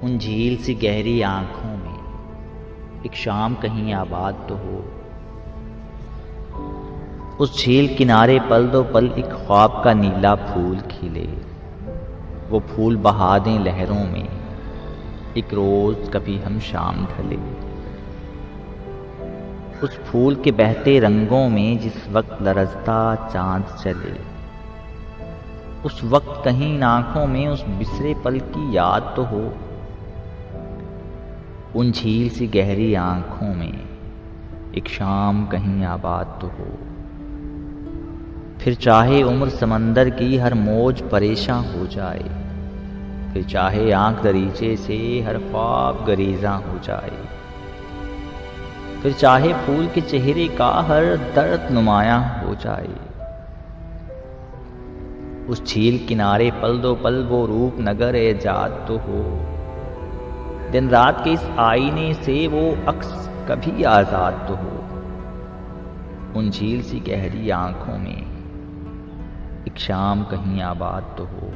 उन झील सी गहरी आंखों में एक शाम कहीं आबाद तो हो। उस झील किनारे पल दो पल एक ख्वाब का नीला फूल खिले। वो फूल बहा दें लहरों में, एक रोज कभी हम शाम ढले। उस फूल के बहते रंगों में जिस वक्त लरजता चांद चले, उस वक्त कहीं इन आंखों में उस बिसरे पल की याद तो हो। उन झील सी गहरी आंखों में एक शाम कहीं आबाद तो हो। फिर चाहे उम्र समंदर की हर मौज परेशान हो जाए, फिर चाहे आंख दरीचे से हर ख्वाब गरीजा हो जाए, फिर चाहे फूल के चेहरे का हर दर्द नुमाया हो जाए। उस झील किनारे पल दो पल वो रूप नगर एजाद तो हो। दिन रात के इस आईने से वो अक्स कभी आजाद तो हो। उन झील सी गहरी आंखों में एक शाम कहीं आबाद तो हो।